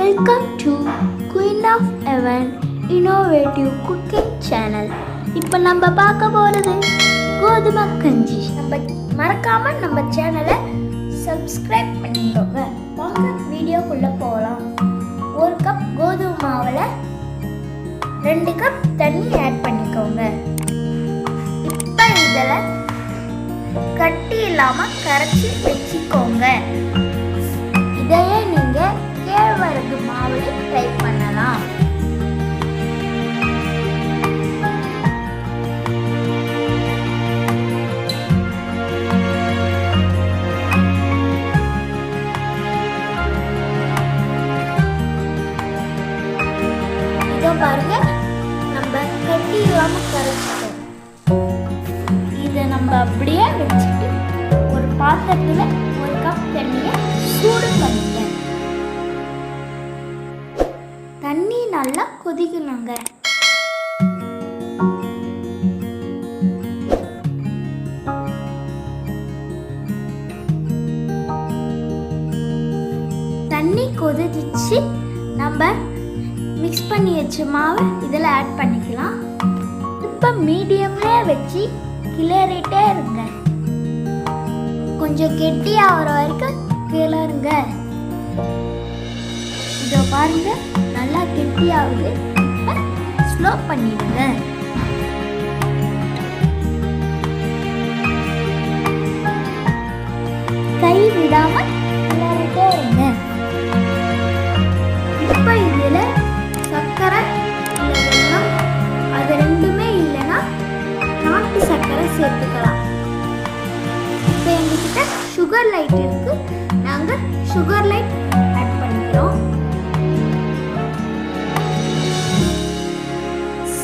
Welcome to Queen of Heaven Innovative Cooking Channel. இப்போ நம்ம பார்க்க போகிறது கோதுமை கஞ்சி. மறக்காம நம்ம சேனலை சப்ஸ்கிரைப் பண்ணிக்கோங்க. வாங்க வீடியோக்குள்ளே போகலாம். 1 கப் கோதுமை மாவில் 2 கப் தண்ணி ஆட் பண்ணிக்கோங்க. இப்போ இதில் கட்டி இல்லாமல் கரைச்சி வச்சுக்கோங்க. இதையே நீங்கள் கேழ்வரகு மாவில் ட்ரை பண்ணலாம். இதோ பாருங்க, நம்ம கட்டி இல்லாமல் கரைச்சிட்டோம். இதை நம்ம அப்படியே வச்சுட்டு ஒரு பாத்திரத்தில் 1 கப் தண்ணியை சூடு பண்ணிங்க. தண்ணி நல்லா கொதிக்கணுங்க. தண்ணி கொதிச்சு நம்ம மிக்ஸ் பண்ணி வச்ச மாவை இதில் ஆட் பண்ணிக்கலாம். இப்போ மீடியம்ல வச்சு கிளறிட்டே இருங்க. கொஞ்சம் கெட்டியாகிற வரைக்கும் கிளறுங்க. இதோ பாருங்க, நல்லா கெட்டியாகுது. ஸ்லோ பண்ணிடுங்க. கை விடாம கிளறிட்டே இருங்க. இப்போ இதுல சர்க்கரை இல்லை வெல்லம் அது ரெண்டுமே இல்லைன்னா நாட்டு சர்க்கரை சேர்த்துக்கலாம். இப்போ எங்ககிட்ட சுகர் லைட் இருக்கு, நாங்கள் சுகர் லைட் ஆட் பண்ணிக்கிறோம்.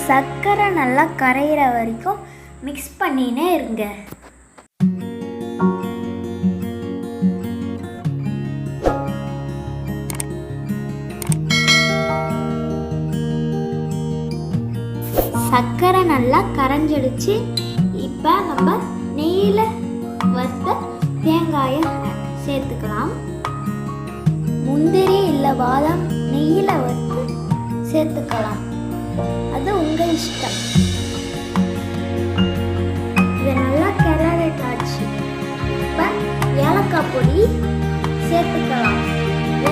சர்க்கரை நல்லா கரையிற வரைக்கும் மிக்ஸ் பண்ணினே இருங்க. சர்க்கரை நல்லா கரைஞ்சிடுச்சு. இப்போ நம்ம நெய்யில் வறுத்த தேங்காயை சேர்த்துக்கலாம். முந்திரி இல்லை பாதாம் நெய்யில் வறுத்து சேர்த்துக்கலாம், அது உங்கள் இஷ்டம். இதை நல்லா கிளறிட்டாச்சு. இப்போ ஏலக்காய் பொடி சேர்த்துக்கலாம்.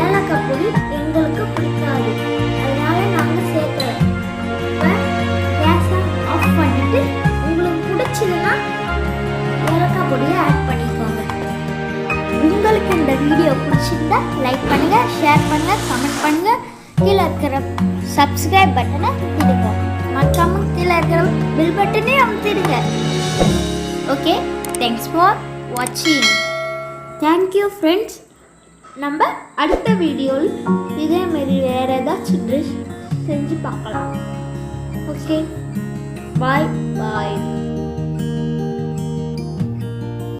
ஏலக்காய் பொடி எங்களுக்கு பிடிக்காது, அதனால நாங்கள் சேர்க்கல. இப்போ கேஸை ஆஃப் பண்ணிட்டு உங்களுக்கு பிடிச்சதுன்னா ஏலக்காய் பொடியை ஆட் பண்ணிக்கோங்க. உங்களுக்கு இந்த வீடியோ பிடிச்சிருந்தா லைக் பண்ணுங்க, ஷேர் பண்ணுங்க, கமெண்ட் பண்ணுங்க. கீழே இருக்கிற சப்ஸ்கிரைப் பட்டனை அமுத்திடுங்க. மறக்காம கீழே இருக்கிற பெல் பட்டனே அமுத்திடுங்க. ஓகே, தேங்க்ஸ் ஃபார் வாட்சிங். Thank you friends. நம்ம அடுத்த வீடியோவில் இதேமாரி வேறு ஏதாச்சும் ட்ரெஸ் செஞ்சு பார்க்கலாம். ஓகே, பாய் பாய்.